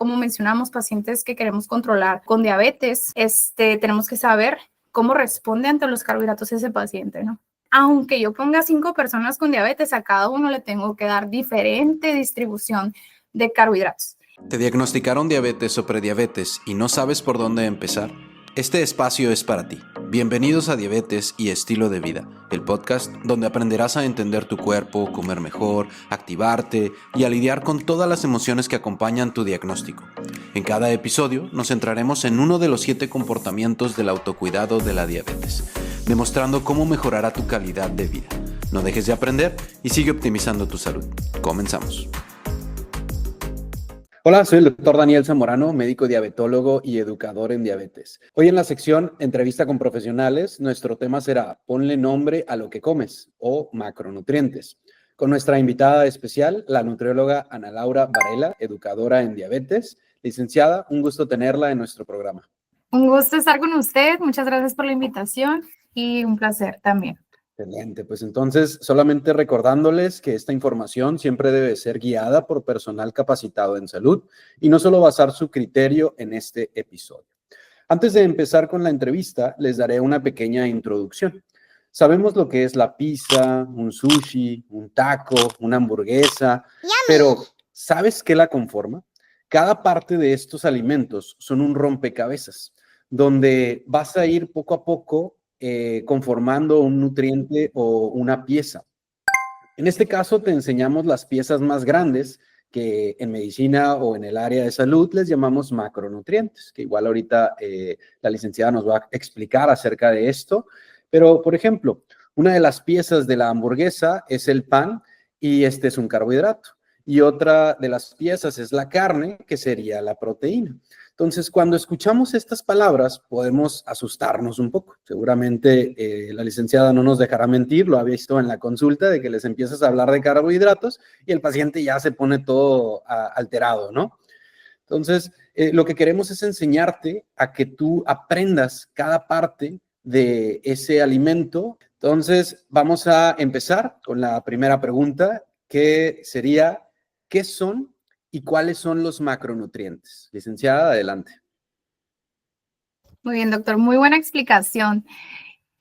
como mencionamos, pacientes que queremos controlar con diabetes, tenemos que saber cómo responde ante los carbohidratos ese paciente, ¿no? Aunque yo ponga 5 personas con diabetes, a cada uno le tengo que dar diferente distribución de carbohidratos. ¿Te diagnosticaron diabetes o prediabetes y no sabes por dónde empezar? Este espacio es para ti. Bienvenidos a Diabetes y Estilo de Vida, el podcast donde aprenderás a entender tu cuerpo, comer mejor, activarte y a lidiar con todas las emociones que acompañan tu diagnóstico. En cada episodio nos centraremos en uno de los 7 comportamientos del autocuidado de la diabetes, demostrando cómo mejorará tu calidad de vida. No dejes de aprender y sigue optimizando tu salud. Comenzamos. Hola, soy el doctor Daniel Zamorano, médico diabetólogo y educador en diabetes. Hoy en la sección Entrevista con Profesionales, nuestro tema será Ponle nombre a lo que comes o macronutrientes. Con nuestra invitada especial, la nutrióloga Ana Laura Varela, educadora en diabetes. Licenciada, un gusto tenerla en nuestro programa. Un gusto estar con usted, muchas gracias por la invitación y un placer también. Excelente, pues entonces solamente recordándoles que esta información siempre debe ser guiada por personal capacitado en salud y no solo basar su criterio en este episodio. Antes de empezar con la entrevista, les daré una pequeña introducción. Sabemos lo que es la pizza, un sushi, un taco, una hamburguesa, pero ¿sabes qué la conforma? Cada parte de estos alimentos son un rompecabezas, donde vas a ir poco a poco conformando un nutriente o una pieza. En este caso te enseñamos las piezas más grandes que en medicina o en el área de salud les llamamos macronutrientes, que igual ahorita la licenciada nos va a explicar acerca de esto. Pero, por ejemplo, una de las piezas de la hamburguesa es el pan y este es un carbohidrato. Y otra de las piezas es la carne, que sería la proteína. Entonces, cuando escuchamos estas palabras, podemos asustarnos un poco. Seguramente la licenciada no nos dejará mentir, lo ha visto en la consulta, de que les empiezas a hablar de carbohidratos y el paciente ya se pone todo alterado, ¿no? Entonces, lo que queremos es enseñarte a que tú aprendas cada parte de ese alimento. Entonces, vamos a empezar con la primera pregunta, que sería, ¿qué son y cuáles son los macronutrientes? Licenciada, adelante. Muy bien, doctor, muy buena explicación.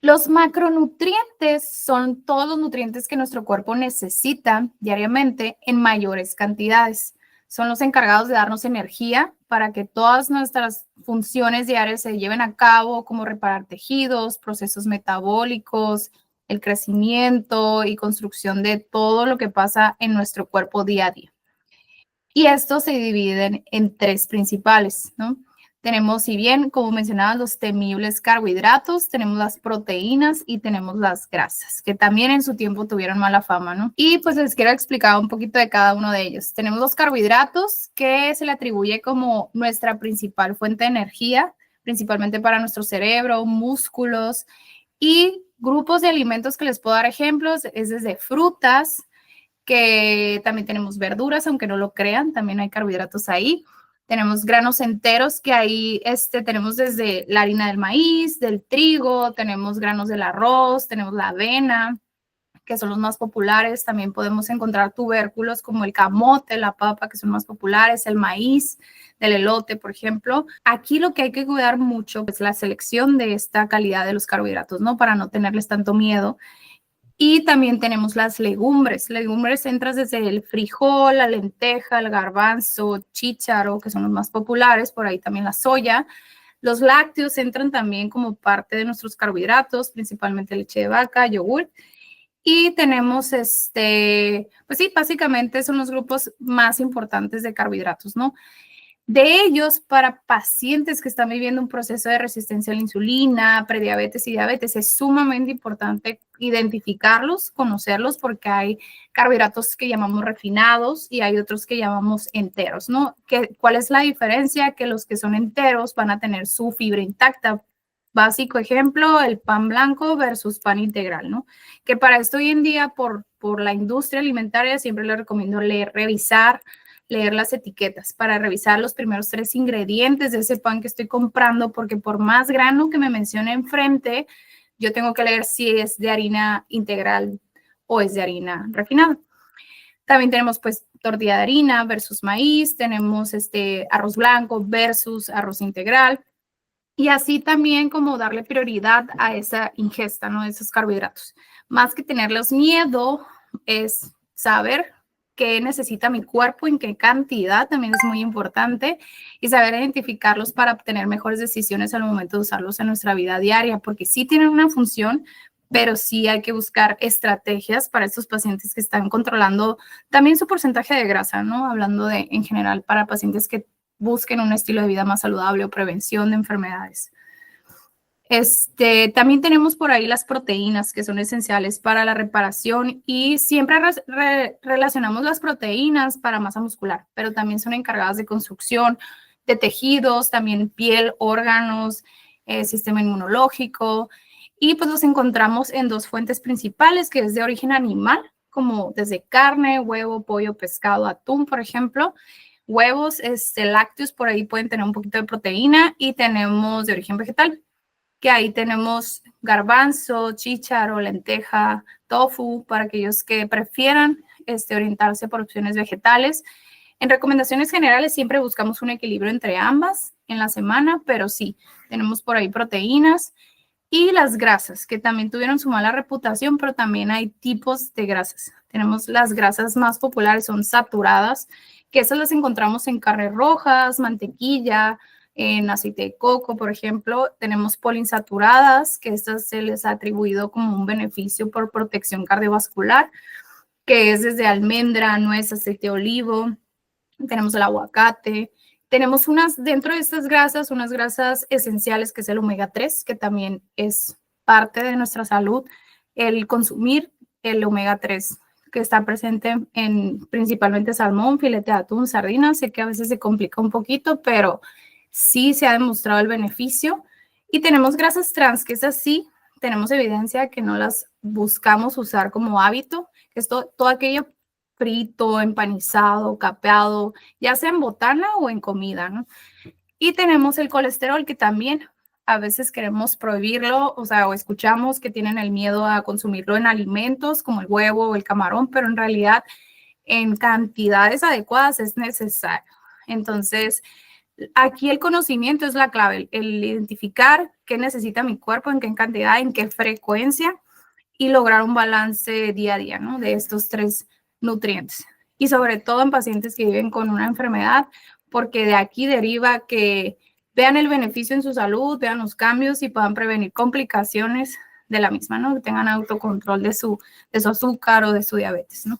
Los macronutrientes son todos los nutrientes que nuestro cuerpo necesita diariamente en mayores cantidades. Son los encargados de darnos energía para que todas nuestras funciones diarias se lleven a cabo, como reparar tejidos, procesos metabólicos, el crecimiento y construcción de todo lo que pasa en nuestro cuerpo día a día. Y estos se dividen en 3 principales, ¿no? Tenemos, si bien, como mencionaba, los temibles carbohidratos, tenemos las proteínas y tenemos las grasas, que también en su tiempo tuvieron mala fama, ¿no? Y pues les quiero explicar un poquito de cada uno de ellos. Tenemos los carbohidratos, que se le atribuye como nuestra principal fuente de energía, principalmente para nuestro cerebro, músculos, y grupos de alimentos que les puedo dar ejemplos, es desde frutas, que también tenemos verduras, aunque no lo crean, también hay carbohidratos ahí. Tenemos granos enteros, que ahí tenemos desde la harina del maíz, del trigo, tenemos granos del arroz, tenemos la avena, que son los más populares. También podemos encontrar tubérculos como el camote, la papa, que son más populares, el maíz, del elote, por ejemplo. Aquí lo que hay que cuidar mucho es la selección de esta calidad de los carbohidratos, ¿no? Para no tenerles tanto miedo. Y también tenemos las legumbres. Legumbres entran desde el frijol, la lenteja, el garbanzo, chícharo, que son los más populares, por ahí también la soya. Los lácteos entran también como parte de nuestros carbohidratos, principalmente leche de vaca, yogur. Y tenemos, pues sí, básicamente son los grupos más importantes de carbohidratos, ¿no? De ellos, para pacientes que están viviendo un proceso de resistencia a la insulina, prediabetes y diabetes, es sumamente importante identificarlos, conocerlos, porque hay carbohidratos que llamamos refinados y hay otros que llamamos enteros, ¿no? ¿Cuál es la diferencia? Que los que son enteros van a tener su fibra intacta. Básico ejemplo, el pan blanco versus pan integral, ¿no? Que para esto hoy en día, por la industria alimentaria, siempre les recomiendo leer las etiquetas para revisar los primeros 3 ingredientes de ese pan que estoy comprando, porque por más grano que me mencione enfrente, yo tengo que leer si es de harina integral o es de harina refinada. También tenemos pues tortilla de harina versus maíz, tenemos arroz blanco versus arroz integral. Y así también como darle prioridad a esa ingesta, ¿no? De esos carbohidratos. Más que tenerles miedo, es saber qué necesita mi cuerpo, en qué cantidad, también es muy importante, y saber identificarlos para obtener mejores decisiones al momento de usarlos en nuestra vida diaria, porque sí tienen una función, pero sí hay que buscar estrategias para estos pacientes que están controlando también su porcentaje de grasa, ¿no? Hablando de, en general, para pacientes que busquen un estilo de vida más saludable o prevención de enfermedades. También tenemos por ahí las proteínas que son esenciales para la reparación y siempre relacionamos las proteínas para masa muscular, pero también son encargadas de construcción de tejidos, también piel, órganos, sistema inmunológico, y pues los encontramos en dos fuentes principales, que es de origen animal, como desde carne, huevo, pollo, pescado, atún, por ejemplo. Huevos, lácteos, por ahí pueden tener un poquito de proteína, y tenemos de origen vegetal, que ahí tenemos garbanzo, chícharo, lenteja, tofu, para aquellos que prefieran orientarse por opciones vegetales. En recomendaciones generales siempre buscamos un equilibrio entre ambas en la semana, pero sí, tenemos por ahí proteínas. Y las grasas, que también tuvieron su mala reputación, pero también hay tipos de grasas. Tenemos las grasas más populares, son saturadas, que esas las encontramos en carnes rojas, mantequilla, en aceite de coco, por ejemplo. Tenemos poliinsaturadas, que estas se les ha atribuido como un beneficio por protección cardiovascular, que es desde almendra, nuez, aceite de olivo. Tenemos el aguacate. Tenemos dentro de estas grasas, unas grasas esenciales, que es el omega 3, que también es parte de nuestra salud. El consumir el omega 3, que está presente en principalmente salmón, filete de atún, sardinas. Sé que a veces se complica un poquito, pero sí se ha demostrado el beneficio. Y tenemos grasas trans, que es así, tenemos evidencia que no las buscamos usar como hábito, que es todo aquello frito, empanizado, capeado, ya sea en botana o en comida, ¿no? Y tenemos el colesterol, que también a veces queremos prohibirlo, o escuchamos que tienen el miedo a consumirlo en alimentos como el huevo o el camarón, pero en realidad en cantidades adecuadas es necesario. Entonces, aquí el conocimiento es la clave, el identificar qué necesita mi cuerpo, en qué cantidad, en qué frecuencia, y lograr un balance día a día, ¿no? De estos tres nutrientes. Y sobre todo en pacientes que viven con una enfermedad, porque de aquí deriva que vean el beneficio en su salud, vean los cambios y puedan prevenir complicaciones de la misma, ¿no? Que tengan autocontrol de su azúcar o de su diabetes, ¿no?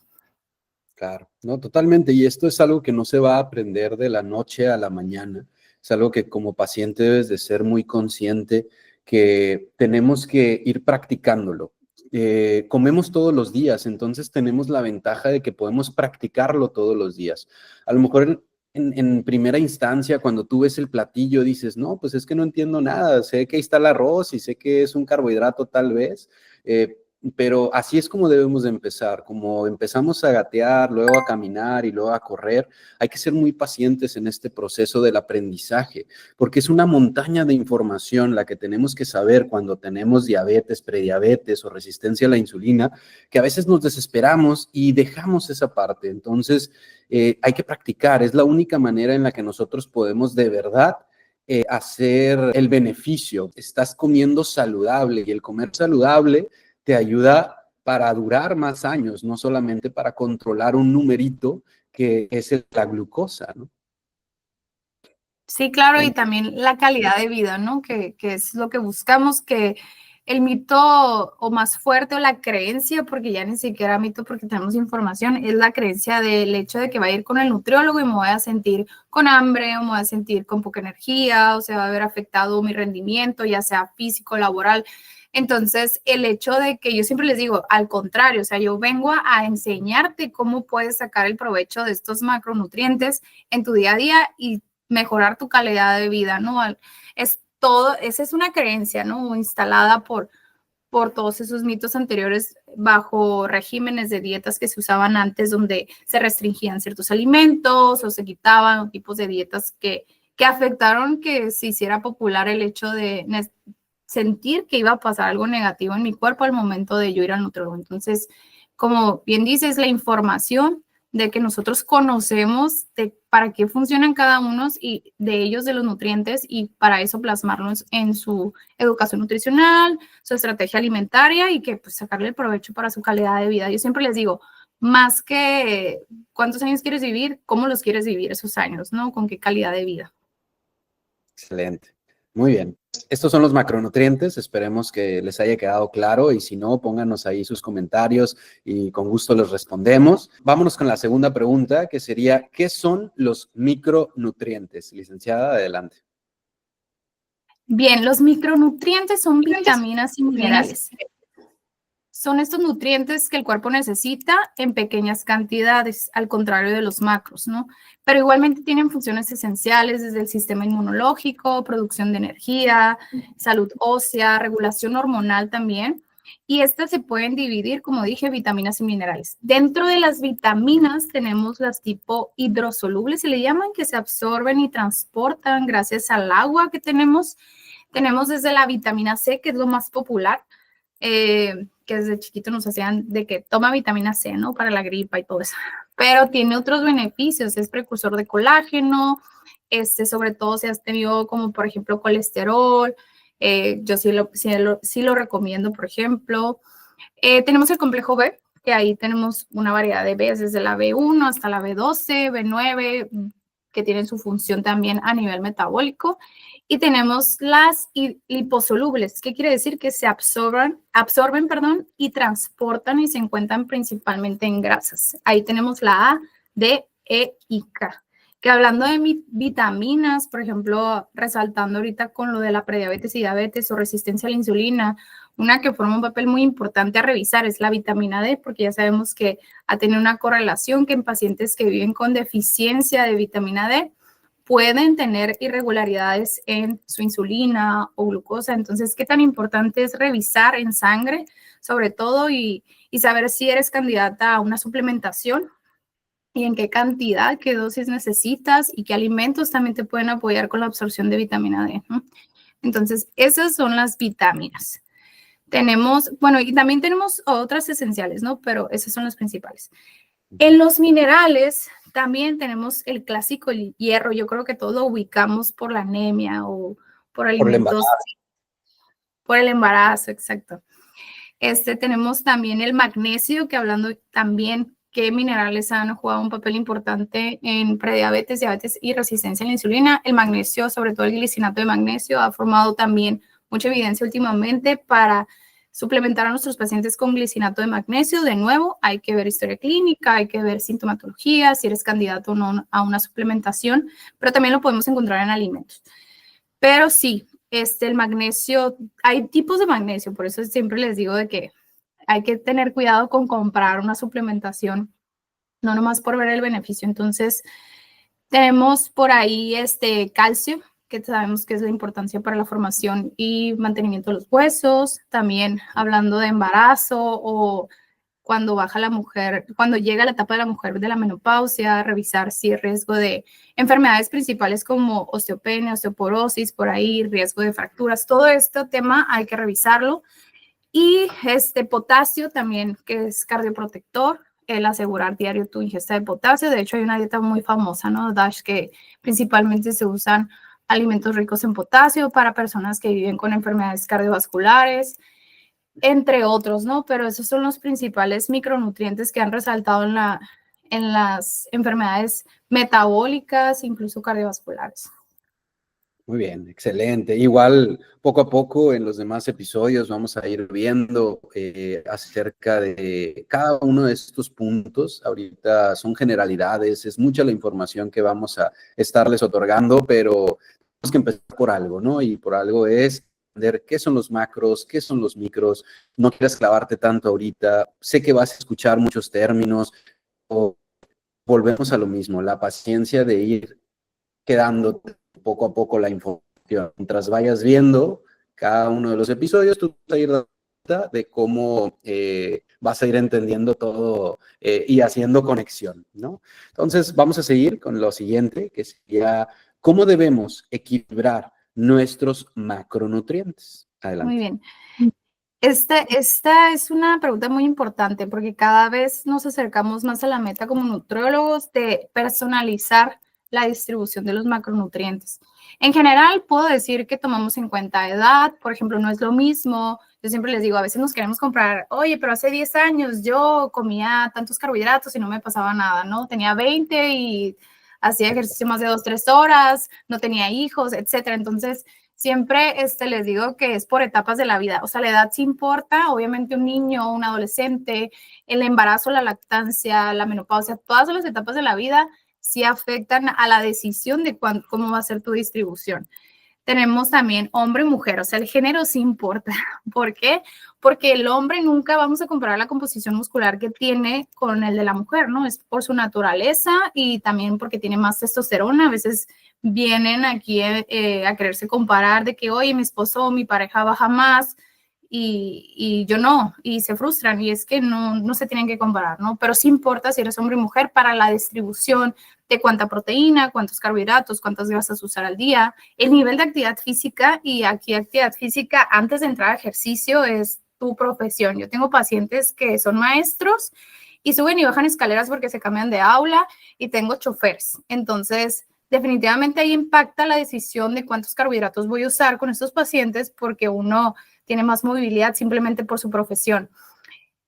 Claro, no, totalmente. Y esto es algo que no se va a aprender de la noche a la mañana. Es algo que como paciente debes de ser muy consciente que tenemos que ir practicándolo. Comemos todos los días, entonces tenemos la ventaja de que podemos practicarlo todos los días. A lo mejor en primera instancia, cuando tú ves el platillo, dices, no, pues es que no entiendo nada. Sé que ahí está el arroz y sé que es un carbohidrato tal vez, pero así es como debemos de empezar, como empezamos a gatear, luego a caminar y luego a correr. Hay que ser muy pacientes en este proceso del aprendizaje, porque es una montaña de información la que tenemos que saber cuando tenemos diabetes, prediabetes o resistencia a la insulina, que a veces nos desesperamos y dejamos esa parte. Entonces, hay que practicar, es la única manera en la que nosotros podemos de verdad hacer el beneficio. Estás comiendo saludable y el comer saludable te ayuda para durar más años, no solamente para controlar un numerito que es la glucosa, ¿no? Sí, claro, y también la calidad de vida, ¿no? Que es lo que buscamos, que el mito o más fuerte o la creencia, porque ya ni siquiera mito porque tenemos información, es la creencia del hecho de que va a ir con el nutriólogo y me voy a sentir con hambre o me voy a sentir con poca energía o se va a ver afectado mi rendimiento, ya sea físico, laboral. Entonces, el hecho de que yo siempre les digo, al contrario, o sea, yo vengo a enseñarte cómo puedes sacar el provecho de estos macronutrientes en tu día a día y mejorar tu calidad de vida, ¿no? Es todo, esa es una creencia, ¿no? Instalada por todos esos mitos anteriores bajo regímenes de dietas que se usaban antes, donde se restringían ciertos alimentos o se quitaban, o tipos de dietas que afectaron que se hiciera popular el hecho de sentir que iba a pasar algo negativo en mi cuerpo al momento de yo ir al nutriólogo. Entonces, como bien dices, la información de que nosotros conocemos para qué funcionan cada uno y de ellos, de los nutrientes, y para eso plasmarlos en su educación nutricional, su estrategia alimentaria y que pues sacarle el provecho para su calidad de vida. Yo siempre les digo, más que cuántos años quieres vivir, cómo los quieres vivir esos años, ¿no? Con qué calidad de vida. Excelente. Muy bien. Estos son los macronutrientes. Esperemos que les haya quedado claro y si no, pónganos ahí sus comentarios y con gusto les respondemos. Vámonos con la segunda pregunta, que sería, ¿qué son los micronutrientes? Licenciada, adelante. Bien, los micronutrientes son vitaminas y minerales. Son estos nutrientes que el cuerpo necesita en pequeñas cantidades, al contrario de los macros, ¿no? Pero igualmente tienen funciones esenciales desde el sistema inmunológico, producción de energía, salud ósea, regulación hormonal también. Y estas se pueden dividir, como dije, vitaminas y minerales. Dentro de las vitaminas tenemos las tipo hidrosolubles, se le llaman, que se absorben y transportan gracias al agua que tenemos. Tenemos desde la vitamina C, que es lo más popular, que desde chiquito nos hacían de que toma vitamina C, ¿no? Para la gripa y todo eso. Pero tiene otros beneficios, es precursor de colágeno, sobre todo si has tenido como, por ejemplo, colesterol, yo sí lo recomiendo, por ejemplo. Tenemos el complejo B, que ahí tenemos una variedad de Bs, desde la B1 hasta la B12, B9, que tienen su función también a nivel metabólico. Y tenemos las liposolubles, que quiere decir que se absorben, y transportan y se encuentran principalmente en grasas. Ahí tenemos la A, D, E y K. Que hablando de vitaminas, por ejemplo, resaltando ahorita con lo de la prediabetes y diabetes o resistencia a la insulina, una que forma un papel muy importante a revisar es la vitamina D, porque ya sabemos que ha tenido una correlación que en pacientes que viven con deficiencia de vitamina D pueden tener irregularidades en su insulina o glucosa. Entonces, ¿qué tan importante es revisar en sangre, sobre todo, y saber si eres candidata a una suplementación y en qué cantidad, qué dosis necesitas y qué alimentos también te pueden apoyar con la absorción de vitamina D, ¿no? Entonces, esas son las vitaminas. Tenemos, bueno, y también tenemos otras esenciales, ¿no? Pero esas son las principales. En los minerales también tenemos el clásico el hierro. Yo creo que todos lo ubicamos por la anemia o por alimentos. Por el embarazo, exacto. Tenemos también el magnesio, que hablando también qué minerales han jugado un papel importante en prediabetes, diabetes y resistencia a la insulina. El magnesio, sobre todo el glicinato de magnesio, ha formado también mucha evidencia últimamente para suplementar a nuestros pacientes con glicinato de magnesio. De nuevo, hay que ver historia clínica, hay que ver sintomatología, si eres candidato o no a una suplementación, pero también lo podemos encontrar en alimentos. Pero sí, el magnesio, hay tipos de magnesio, por eso siempre les digo de que hay que tener cuidado con comprar una suplementación, no nomás por ver el beneficio. Entonces, tenemos por ahí calcio, que sabemos que es la importancia para la formación y mantenimiento de los huesos. También hablando de embarazo o cuando baja la mujer, cuando llega la etapa de la mujer de la menopausia, revisar si hay riesgo de enfermedades principales como osteopenia, osteoporosis, por ahí, riesgo de fracturas. Todo este tema hay que revisarlo. Y potasio también, que es cardioprotector, el asegurar diario tu ingesta de potasio. De hecho, hay una dieta muy famosa, ¿no? DASH, que principalmente se usan alimentos ricos en potasio para personas que viven con enfermedades cardiovasculares, entre otros, ¿no? Pero esos son los principales micronutrientes que han resaltado en las enfermedades metabólicas, incluso cardiovasculares. Muy bien, excelente. Igual, poco a poco en los demás episodios vamos a ir viendo acerca de cada uno de estos puntos. Ahorita son generalidades, es mucha la información que vamos a estarles otorgando, pero tenemos que empezar por algo, ¿no? Y por algo es entender qué son los macros, qué son los micros. No quieras clavarte tanto ahorita. Sé que vas a escuchar muchos términos, o volvemos a lo mismo, la paciencia de ir quedando poco a poco la información. Mientras vayas viendo cada uno de los episodios, tú vas a ir dando cuenta de cómo vas a ir entendiendo todo y haciendo conexión, ¿no? Entonces, vamos a seguir con lo siguiente, que sería cómo debemos equilibrar nuestros macronutrientes. Adelante. Muy bien. Esta es una pregunta muy importante porque cada vez nos acercamos más a la meta como nutriólogos de personalizar la distribución de los macronutrientes. En general, puedo decir que tomamos en cuenta edad, por ejemplo, no es lo mismo. Yo siempre les digo, a veces nos queremos comprar, oye, pero hace 10 años yo comía tantos carbohidratos y no me pasaba nada, ¿no? Tenía 20 y hacía ejercicio más de 2, 3 horas, no tenía hijos, etcétera. Entonces, siempre les digo que es por etapas de la vida. O sea, la edad sí importa. Obviamente un niño, un adolescente, el embarazo, la lactancia, la menopausia, todas las etapas de la vida sí afectan a la decisión de cómo va a ser tu distribución. Tenemos también hombre y mujer, o sea, el género sí importa. ¿Por qué? Porque el hombre nunca vamos a comparar la composición muscular que tiene con el de la mujer, ¿no? Es por su naturaleza y también porque tiene más testosterona. A veces vienen aquí a quererse comparar de que, oye, mi esposo o mi pareja baja más y yo no, y se frustran, y es que no se tienen que comparar, ¿no? Pero sí importa si eres hombre y mujer para la distribución de cuánta proteína, cuántos carbohidratos, cuántas grasas usar al día, el nivel de actividad física, y aquí actividad física antes de entrar a ejercicio es tu profesión. Yo tengo pacientes que son maestros y suben y bajan escaleras porque se cambian de aula, y tengo choferes. Entonces, definitivamente ahí impacta la decisión de cuántos carbohidratos voy a usar con estos pacientes porque uno tiene más movilidad simplemente por su profesión.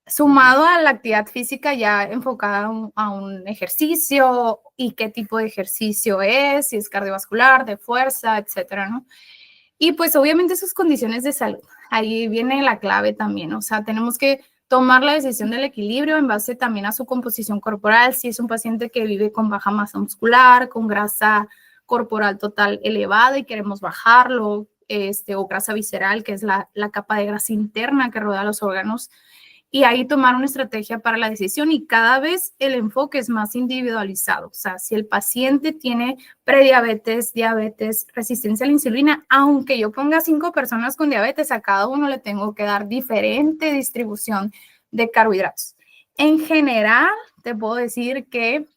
Sumado a la actividad física ya enfocada a un ejercicio y qué tipo de ejercicio es, si es cardiovascular, de fuerza, etcétera, ¿no? Y pues obviamente sus condiciones de salud. Ahí viene la clave también. O sea, tenemos que tomar la decisión del equilibrio en base también a su composición corporal. Si es un paciente que vive con baja masa muscular, con grasa corporal total elevada y queremos bajarlo, o grasa visceral, que es la capa de grasa interna que rodea los órganos, y ahí tomar una estrategia para la decisión, y cada vez el enfoque es más individualizado. O sea, si el paciente tiene prediabetes, diabetes, resistencia a la insulina, aunque yo ponga 5 personas con diabetes, a cada uno le tengo que dar diferente distribución de carbohidratos. En general, te puedo decir que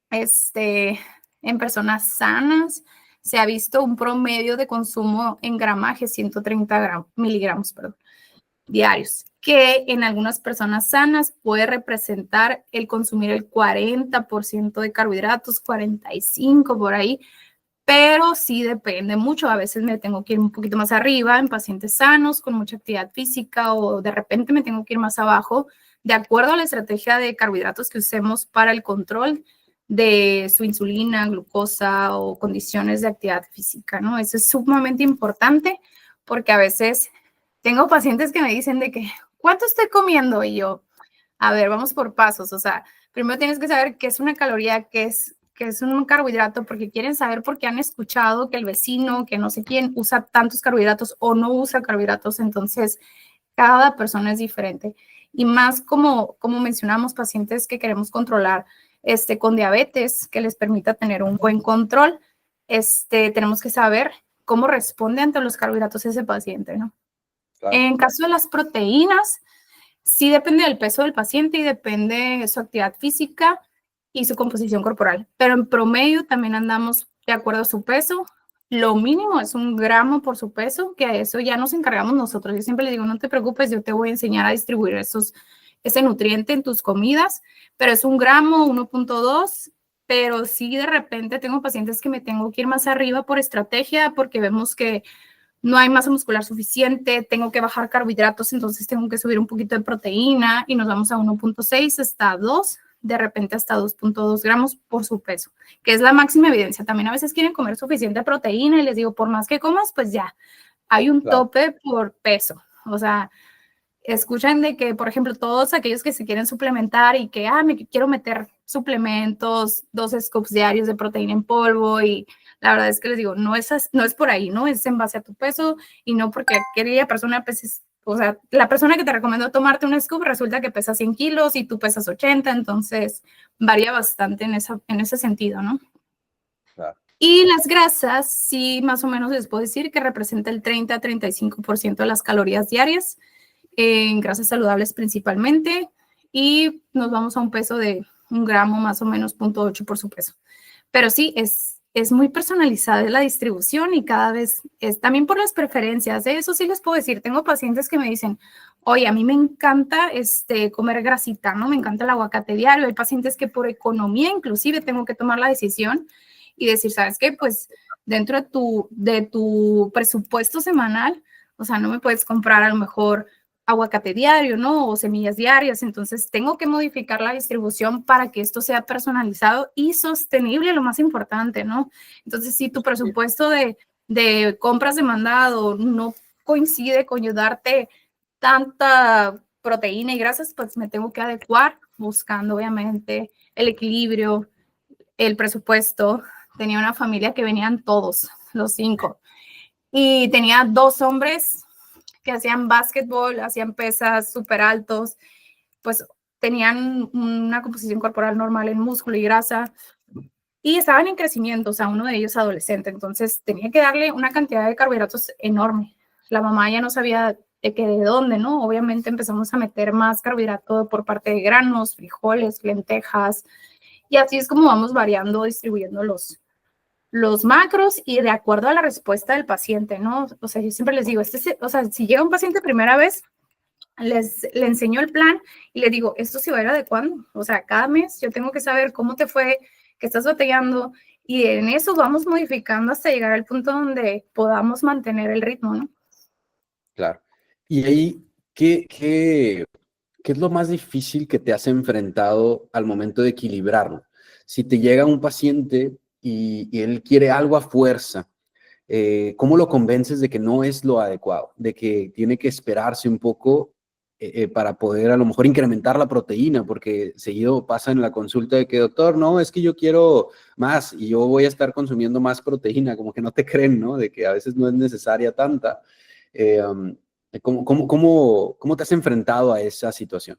en personas sanas se ha visto un promedio de consumo en gramaje 130 miligramos, diarios, que en algunas personas sanas puede representar el consumir el 40% de carbohidratos, 45% por ahí, pero sí depende mucho. A veces me tengo que ir un poquito más arriba en pacientes sanos con mucha actividad física, o de repente me tengo que ir más abajo, de acuerdo a la estrategia de carbohidratos que usemos para el control de su insulina, glucosa o condiciones de actividad física, ¿no? Eso es sumamente importante porque a veces tengo pacientes que me dicen de que, ¿cuánto estoy comiendo? Y yo, a ver, vamos por pasos. O sea, primero tienes que saber qué es una caloría, qué es un carbohidrato, porque quieren saber, porque han escuchado que el vecino, que no sé quién, usa tantos carbohidratos o no usa carbohidratos. Entonces, cada persona es diferente. Y más como mencionamos, pacientes que queremos controlar con diabetes, que les permita tener un buen control, tenemos que saber cómo responde ante los carbohidratos ese paciente, ¿no? Claro. En caso de las proteínas, sí depende del peso del paciente y depende de su actividad física y su composición corporal. Pero en promedio también andamos de acuerdo a su peso. Lo mínimo es 1 gramo por su peso, que a eso ya nos encargamos nosotros. Yo siempre le digo, no te preocupes, yo te voy a enseñar a distribuir ese nutriente en tus comidas, pero es 1 gramo, 1.2. Pero sí, de repente tengo pacientes que me tengo que ir más arriba por estrategia, porque vemos que no hay masa muscular suficiente, tengo que bajar carbohidratos, entonces tengo que subir un poquito de proteína, y nos vamos a 1.6 hasta 2, de repente hasta 2.2 gramos por su peso, que es la máxima evidencia. También a veces quieren comer suficiente proteína y les digo, por más que comas, pues ya, hay un tope por peso. O sea, escuchan de que, por ejemplo, todos aquellos que se quieren suplementar y que, me quiero meter suplementos, 2 scoops diarios de proteína en polvo, y la verdad es que les digo, no es por ahí, ¿no? Es en base a tu peso, y no porque aquella persona peses, o sea, la persona que te recomendó tomarte un scoop resulta que pesa 100 kilos y tú pesas 80, entonces varía bastante en ese sentido, ¿no? Claro. Y las grasas, sí, más o menos les puedo decir que representa el 30 a 35% de las calorías diarias, en grasas saludables principalmente, y nos vamos a un peso de 1 gramo más o menos 0.8 por su peso. Pero sí, es es muy personalizada la distribución y cada vez es también por las preferencias. De eso sí les puedo decir. Tengo pacientes que me dicen, oye, a mí me encanta comer grasita, ¿no? Me encanta el aguacate diario. Hay pacientes que por economía inclusive tengo que tomar la decisión y decir, ¿sabes qué? Pues dentro de tu presupuesto semanal, o sea, no me puedes comprar a lo mejor aguacate diario, ¿no? O semillas diarias. Entonces, tengo que modificar la distribución para que esto sea personalizado y sostenible, lo más importante, ¿no? Entonces, si tu presupuesto de compras de mandado no coincide con yo darte tanta proteína y grasas, pues me tengo que adecuar buscando, obviamente, el equilibrio, el presupuesto. Tenía una familia que venían todos, los 5, y tenía 2 hombres que hacían básquetbol, hacían pesas súper altos, pues tenían una composición corporal normal en músculo y grasa y estaban en crecimiento, o sea, uno de ellos adolescente, entonces tenía que darle una cantidad de carbohidratos enorme. La mamá ya no sabía de dónde, ¿no? Obviamente empezamos a meter más carbohidrato por parte de granos, frijoles, lentejas, y así es como vamos variando, distribuyendo los macros y de acuerdo a la respuesta del paciente, ¿no? O sea, yo siempre les digo, o sea, si llega un paciente primera vez, le enseño el plan y le digo, esto se va a ir adecuando. O sea, cada mes yo tengo que saber cómo te fue, qué estás batallando y en eso vamos modificando hasta llegar al punto donde podamos mantener el ritmo, ¿no? Claro. Y ahí, ¿qué es lo más difícil que te has enfrentado al momento de equilibrarlo? Si te llega un paciente y él quiere algo a fuerza, ¿cómo lo convences de que no es lo adecuado? De que tiene que esperarse un poco para poder a lo mejor incrementar la proteína, porque seguido pasa en la consulta de que, doctor, no, es que yo quiero más y yo voy a estar consumiendo más proteína, como que no te creen, ¿no? De que a veces no es necesaria tanta. ¿Cómo te has enfrentado a esa situación?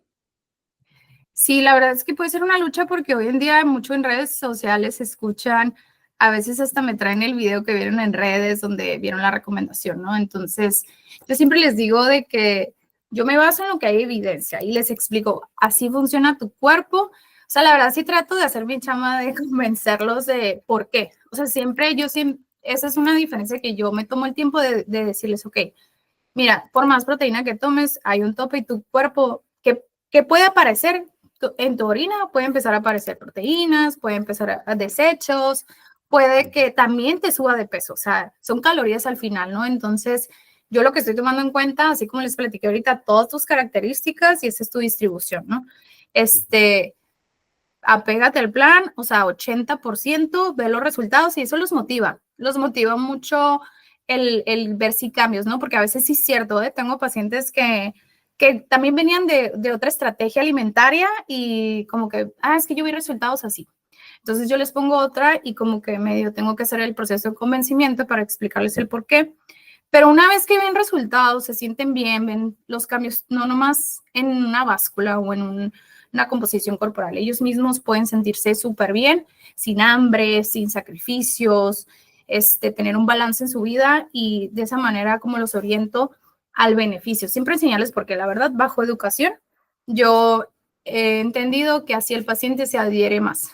Sí, la verdad es que puede ser una lucha porque hoy en día mucho en redes sociales se escuchan, a veces hasta me traen el video que vieron en redes donde vieron la recomendación, ¿no? Entonces, yo siempre les digo de que yo me baso en lo que hay evidencia y les explico, así funciona tu cuerpo. O sea, la verdad sí trato de hacer mi chama de convencerlos de por qué. O sea, esa es una diferencia que yo me tomo el tiempo de decirles, ok, mira, por más proteína que tomes, hay un tope y tu cuerpo, que puede aparecer? En tu orina puede empezar a aparecer proteínas, puede empezar a desechos, puede que también te suba de peso, o sea, son calorías al final, ¿no? Entonces, yo lo que estoy tomando en cuenta, así como les platiqué ahorita, todas tus características y esa es tu distribución, ¿no? Apégate al plan, o sea, 80%, ve los resultados y eso los motiva mucho el ver si cambios, ¿no? Porque a veces sí es cierto, ¿eh? Tengo pacientes que también venían de otra estrategia alimentaria y como que, es que yo vi resultados así. Entonces yo les pongo otra y como que medio tengo que hacer el proceso de convencimiento para explicarles el por qué. Pero una vez que ven resultados, se sienten bien, ven los cambios, no nomás en una báscula o en una composición corporal. Ellos mismos pueden sentirse súper bien, sin hambre, sin sacrificios, tener un balance en su vida y de esa manera como los oriento al beneficio. Siempre enseñarles porque la verdad, bajo educación, yo he entendido que así el paciente se adhiere más.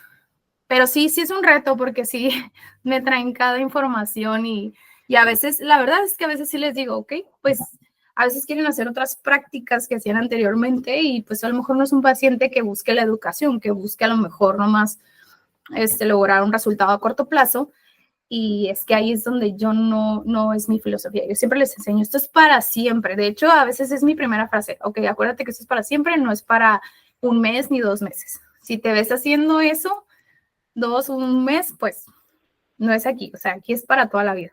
Pero sí es un reto porque sí me traen cada información y a veces, la verdad es que a veces sí les digo, ok, pues a veces quieren hacer otras prácticas que hacían anteriormente y pues a lo mejor no es un paciente que busque la educación, que busque a lo mejor nomás lograr un resultado a corto plazo. Y es que ahí es donde yo no es mi filosofía. Yo siempre les enseño, esto es para siempre. De hecho, a veces es mi primera frase. Ok, acuérdate que esto es para siempre, no es para un mes ni 2 meses. Si te ves haciendo eso, 1 mes, pues no es aquí. O sea, aquí es para toda la vida.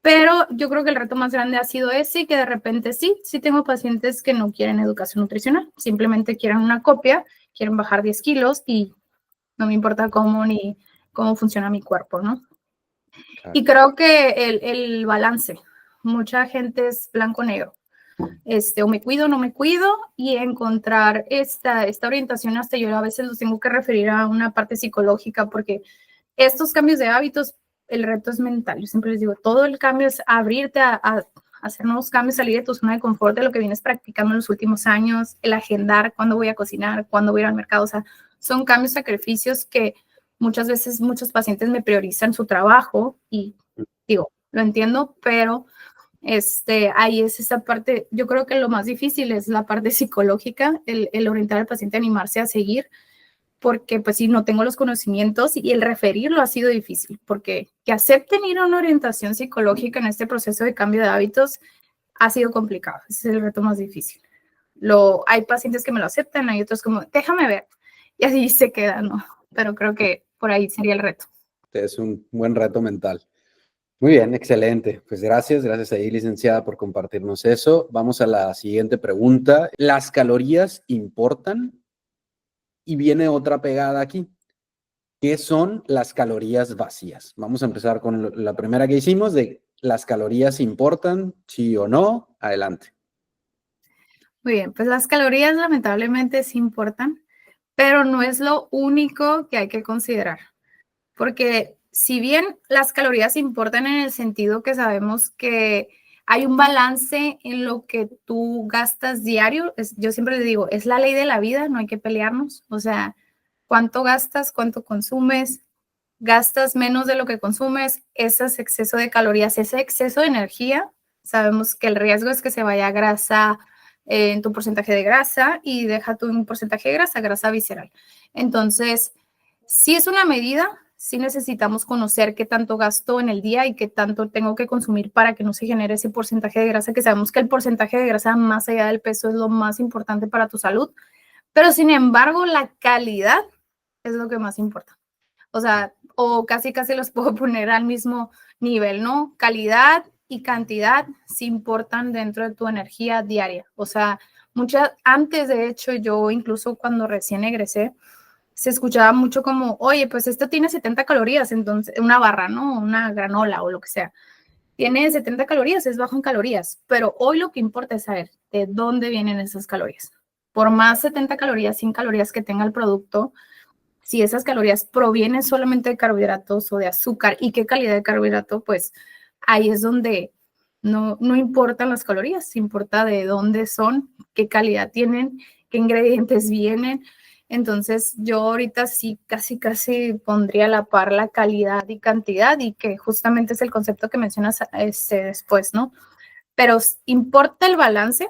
Pero yo creo que el reto más grande ha sido ese y que de repente sí tengo pacientes que no quieren educación nutricional. Simplemente quieren una copia, quieren bajar 10 kilos y no me importa cómo ni cómo funciona mi cuerpo, ¿no? Y creo que el balance, mucha gente es blanco-negro, o me cuido, no me cuido, y encontrar esta orientación hasta yo a veces los tengo que referir a una parte psicológica, porque estos cambios de hábitos, el reto es mental. Yo siempre les digo, todo el cambio es abrirte a hacer nuevos cambios, salir de tu zona de confort, de lo que vienes practicando en los últimos años, el agendar cuándo voy a cocinar, cuándo voy a ir al mercado, o sea, son cambios, sacrificios que Muchas veces muchos pacientes me priorizan su trabajo y digo, lo entiendo, pero ahí es esa parte, yo creo que lo más difícil es la parte psicológica, el orientar al paciente a animarse a seguir, porque pues si no tengo los conocimientos y el referirlo ha sido difícil, porque que acepten ir a una orientación psicológica en este proceso de cambio de hábitos ha sido complicado, ese es el reto más difícil. Hay pacientes que me lo aceptan, hay otros como, déjame ver, y así se queda, ¿no? Pero creo que por ahí sería el reto. Es un buen reto mental. Muy bien, excelente. Pues gracias ahí, licenciada, por compartirnos eso. Vamos a la siguiente pregunta. ¿Las calorías importan? Y viene otra pegada aquí. ¿Qué son las calorías vacías? Vamos a empezar con la primera que hicimos de ¿las calorías importan? ¿Sí o no? Adelante. Muy bien, pues las calorías lamentablemente sí importan, pero no es lo único que hay que considerar, porque si bien las calorías importan en el sentido que sabemos que hay un balance en lo que tú gastas diario, yo siempre le digo, es la ley de la vida, no hay que pelearnos, o sea, cuánto gastas, cuánto consumes, gastas menos de lo que consumes, ese es exceso de calorías, ese exceso de energía, sabemos que el riesgo es que se vaya grasa en tu porcentaje de grasa y deja tu porcentaje de grasa visceral. Entonces, sí es una medida, sí necesitamos conocer qué tanto gasto en el día y qué tanto tengo que consumir para que no se genere ese porcentaje de grasa, que sabemos que el porcentaje de grasa más allá del peso es lo más importante para tu salud, pero sin embargo la calidad es lo que más importa. O sea, o casi los puedo poner al mismo nivel, ¿no? Calidad y cantidad sí importan dentro de tu energía diaria. O sea, antes de hecho, yo incluso cuando recién egresé, se escuchaba mucho como, oye, pues esto tiene 70 calorías, entonces, una barra, ¿no? Una granola o lo que sea. Tiene 70 calorías, es bajo en calorías, pero hoy lo que importa es saber de dónde vienen esas calorías. Por más 70 calorías, 100 calorías que tenga el producto, si esas calorías provienen solamente de carbohidratos o de azúcar y qué calidad de carbohidrato, pues ahí es donde no importan las calorías, importa de dónde son, qué calidad tienen, qué ingredientes vienen. Entonces yo ahorita sí casi pondría a la par la calidad y cantidad y que justamente es el concepto que mencionas después, ¿no? Pero importa el balance.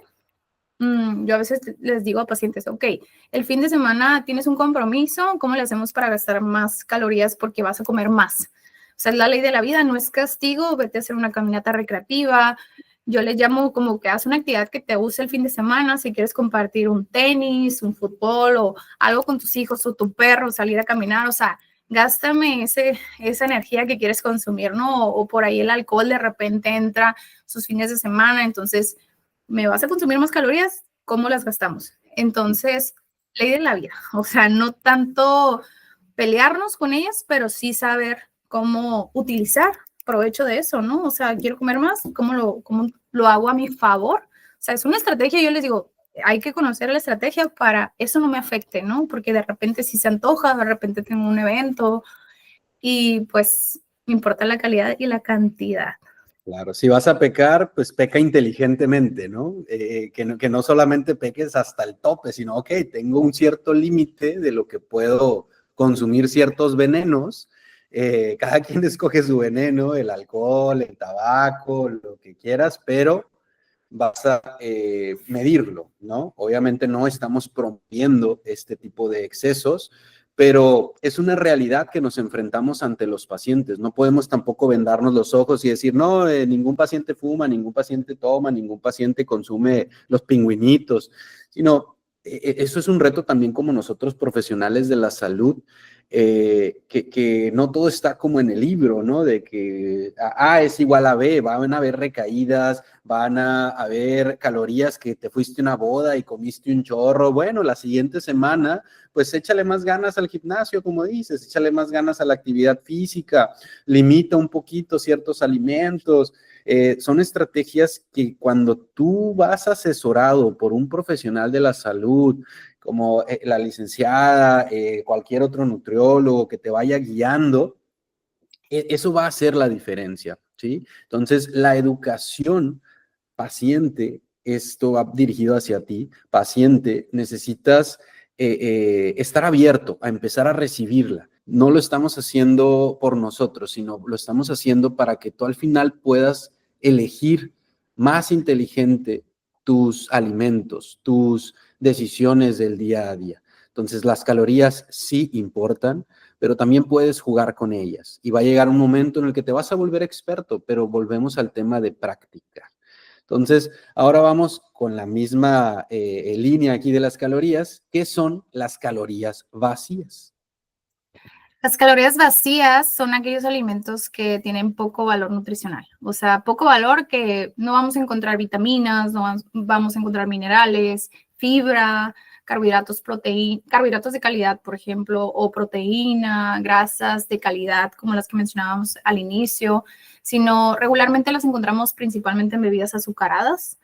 Yo a veces les digo a pacientes, ok, el fin de semana tienes un compromiso, ¿cómo le hacemos para gastar más calorías porque vas a comer más? O sea, es la ley de la vida, no es castigo, vete a hacer una caminata recreativa. Yo le llamo como que haz una actividad que te use el fin de semana, si quieres compartir un tenis, un fútbol o algo con tus hijos o tu perro, salir a caminar, o sea, gástame esa energía que quieres consumir, ¿no? O por ahí el alcohol de repente entra sus fines de semana, entonces me vas a consumir más calorías, ¿cómo las gastamos? Entonces, ley de la vida, o sea, no tanto pelearnos con ellas, pero sí saber cómo utilizar provecho de eso, ¿no? O sea, quiero comer más, cómo lo hago a mi favor? O sea, es una estrategia, yo les digo, hay que conocer la estrategia para eso no me afecte, ¿no? Porque de repente si se antoja, de repente tengo un evento y pues me importa la calidad y la cantidad. Claro, si vas a pecar, pues peca inteligentemente, ¿no? Que no solamente peques hasta el tope, sino, ok, tengo un cierto límite de lo que puedo consumir ciertos venenos. Cada quien escoge su veneno, el alcohol, el tabaco, lo que quieras, pero vas a medirlo, ¿no? Obviamente no estamos promoviendo este tipo de excesos, pero es una realidad que nos enfrentamos ante los pacientes. No podemos tampoco vendarnos los ojos y decir, no, ningún paciente fuma, ningún paciente toma, ningún paciente consume los pingüinitos, sino eso es un reto también como nosotros profesionales de la salud, que no todo está como en el libro, ¿no? De que A es igual a B, van a haber recaídas, van a haber calorías que te fuiste a una boda y comiste un chorro. Bueno, la siguiente semana pues échale más ganas al gimnasio, como dices, échale más ganas a la actividad física, limita un poquito ciertos alimentos. Son estrategias que cuando tú vas asesorado por un profesional de la salud, como la licenciada, cualquier otro nutriólogo que te vaya guiando, eso va a hacer la diferencia, ¿sí? Entonces, la educación paciente, esto va dirigido hacia ti, paciente, necesitas estar abierto a empezar a recibirla. no lo estamos haciendo por nosotros, sino lo estamos haciendo para que tú al final puedas elegir más inteligente tus alimentos, tus decisiones del día a día. Entonces, las calorías sí importan, pero también puedes jugar con ellas. Y va a llegar un momento en el que te vas a volver experto, pero volvemos al tema de práctica. Entonces, ahora vamos con la misma línea aquí de las calorías. ¿Qué son las calorías vacías? Las calorías vacías son aquellos alimentos que tienen poco valor nutricional, o sea, poco valor que no vamos a encontrar vitaminas, no vamos a encontrar minerales, fibra, carbohidratos de calidad, por ejemplo, o proteína, grasas de calidad, como las que mencionábamos al inicio, sino regularmente las encontramos principalmente en bebidas azucaradas,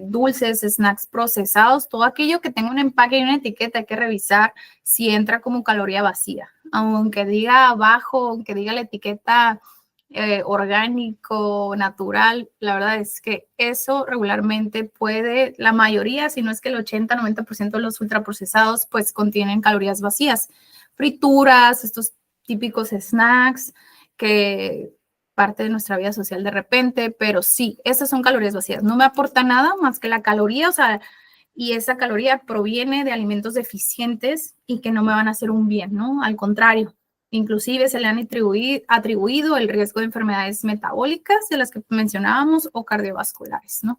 dulces, snacks procesados, todo aquello que tenga un empaque y una etiqueta hay que revisar si entra como caloría vacía. Aunque diga abajo, aunque diga la etiqueta orgánico, natural, la verdad es que eso regularmente puede, la mayoría, si no es que el 80-90% de los ultraprocesados, pues contienen calorías vacías. Frituras, estos típicos snacks que parte de nuestra vida social de repente, pero sí, esas son calorías vacías. No me aporta nada más que la caloría, o sea, y esa caloría proviene de alimentos deficientes y que no me van a hacer un bien, ¿no? Al contrario, inclusive se le han atribuido el riesgo de enfermedades metabólicas de las que mencionábamos o cardiovasculares, ¿no?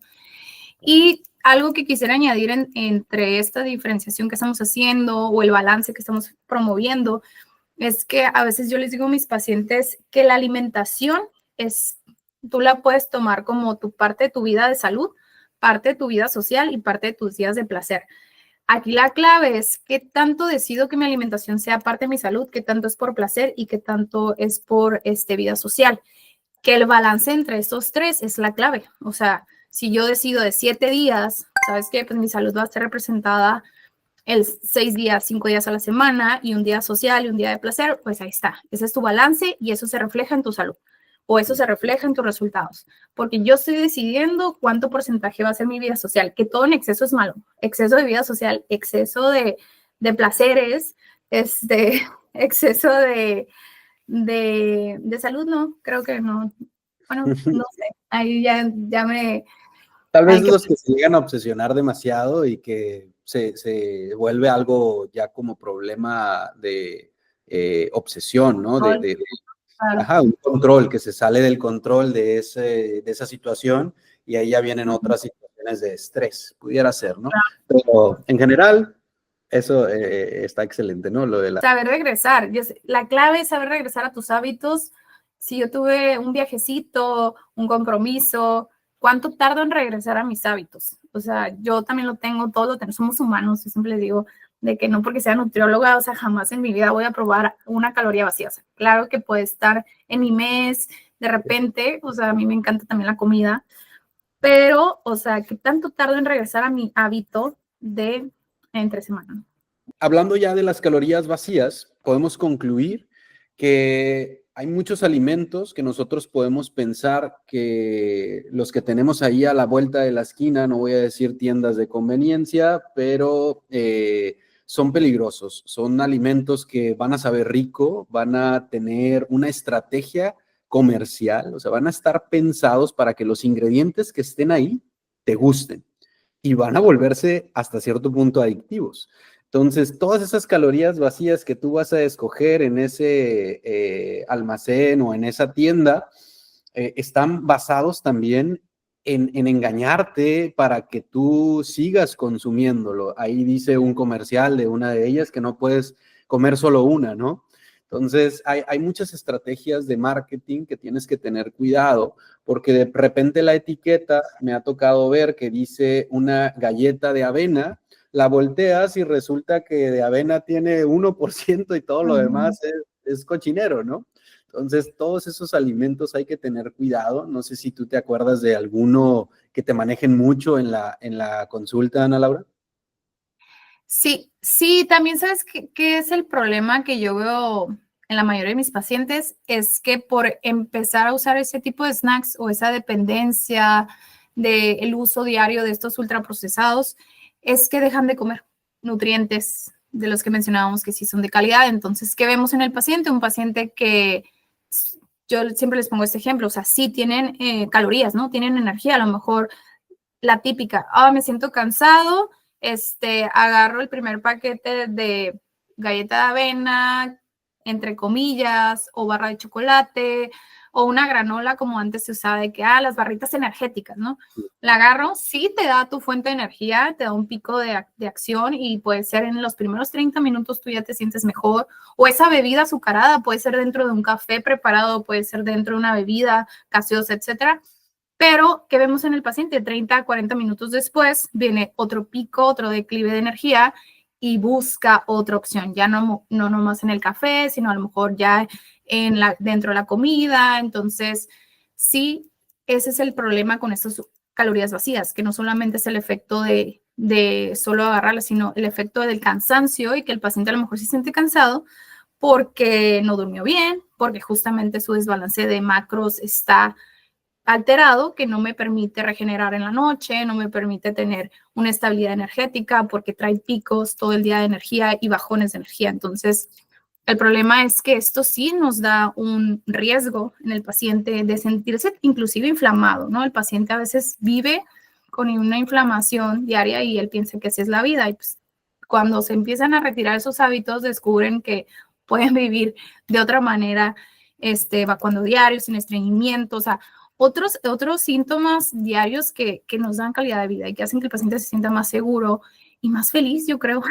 Y algo que quisiera añadir entre esta diferenciación que estamos haciendo o el balance que estamos promoviendo es que a veces yo les digo a mis pacientes que la alimentación tú la puedes tomar como tu parte de tu vida de salud, parte de tu vida social y parte de tus días de placer. Aquí la clave es qué tanto decido que mi alimentación sea parte de mi salud, qué tanto es por placer y qué tanto es por vida social. Que el balance entre estos tres es la clave. O sea, si yo decido de 7 días, ¿sabes qué? Pues mi salud va a estar representada el 6 días, 5 días a la semana y un día social y un día de placer, pues ahí está. Ese es tu balance y eso se refleja en tu salud o eso se refleja en tus resultados. Porque yo estoy decidiendo cuánto porcentaje va a ser mi vida social, que todo en exceso es malo. Exceso de vida social, exceso de placeres, exceso de salud, no, creo que no. Bueno, no sé, ahí ya me... Tal vez los que se llegan a obsesionar demasiado y que se vuelve algo ya como problema de obsesión, ¿no? Claro. Un control, que se sale del control de esa situación y ahí ya vienen otras situaciones de estrés, pudiera ser, ¿no? Pero en general, eso está excelente, ¿no? Lo de Saber regresar. La clave es saber regresar a tus hábitos. Si yo tuve un viajecito, un compromiso, ¿cuánto tardo en regresar a mis hábitos? O sea, yo también lo tengo, todos lo tenemos, somos humanos. Yo siempre les digo de que no porque sea nutrióloga, o sea, jamás en mi vida voy a probar una caloría vacía. O sea, claro que puede estar en mi mes, de repente, o sea, a mí me encanta también la comida, pero, o sea, ¿qué tanto tardo en regresar a mi hábito de entre semana? Hablando ya de las calorías vacías, podemos concluir que hay muchos alimentos que nosotros podemos pensar que los que tenemos ahí a la vuelta de la esquina, no voy a decir tiendas de conveniencia, pero son peligrosos. Son alimentos que van a saber rico, van a tener una estrategia comercial, o sea, van a estar pensados para que los ingredientes que estén ahí te gusten y van a volverse hasta cierto punto adictivos. Entonces, todas esas calorías vacías que tú vas a escoger en ese almacén o en esa tienda están basados también en engañarte para que tú sigas consumiéndolo. Ahí dice un comercial de una de ellas que no puedes comer solo una, ¿no? Entonces, hay muchas estrategias de marketing que tienes que tener cuidado, porque de repente la etiqueta me ha tocado ver que dice una galleta de avena, la volteas y resulta que de avena tiene 1% y todo lo demás es cochinero, ¿no? Entonces, todos esos alimentos hay que tener cuidado. No sé si tú te acuerdas de alguno que te manejen mucho en la consulta, Ana Laura. Sí, sí, también sabes qué es el problema que yo veo en la mayoría de mis pacientes, es que por empezar a usar ese tipo de snacks o esa dependencia del uso diario de estos ultraprocesados, es que dejan de comer nutrientes, de los que mencionábamos que sí son de calidad. Entonces, ¿qué vemos en el paciente? Un paciente que, yo siempre les pongo este ejemplo, o sea, sí tienen calorías, ¿no? Tienen energía, a lo mejor la típica, me siento cansado, agarro el primer paquete de galleta de avena, entre comillas, o barra de chocolate, o una granola como antes se usaba de que, las barritas energéticas, ¿no? La agarro, sí te da tu fuente de energía, te da un pico de acción y puede ser en los primeros 30 minutos tú ya te sientes mejor, o esa bebida azucarada puede ser dentro de un café preparado, puede ser dentro de una bebida gaseosa, etcétera. Pero, ¿qué vemos en el paciente? 30 a 40 minutos después viene otro pico, otro declive de energía y busca otra opción, ya no nomás en el café, sino a lo mejor ya dentro de la comida. Entonces, sí, ese es el problema con estas calorías vacías, que no solamente es el efecto de solo agarrarlas, sino el efecto del cansancio y que el paciente a lo mejor se siente cansado porque no durmió bien, porque justamente su desbalance de macros está alterado, que no me permite regenerar en la noche, no me permite tener una estabilidad energética porque trae picos todo el día de energía y bajones de energía. Entonces, el problema es que esto sí nos da un riesgo en el paciente de sentirse inclusive inflamado, ¿no? El paciente a veces vive con una inflamación diaria y él piensa que así es la vida. Y pues, cuando se empiezan a retirar esos hábitos, descubren que pueden vivir de otra manera, evacuando diario, sin estreñimiento, o sea, otros síntomas diarios que nos dan calidad de vida y que hacen que el paciente se sienta más seguro y más feliz, yo creo.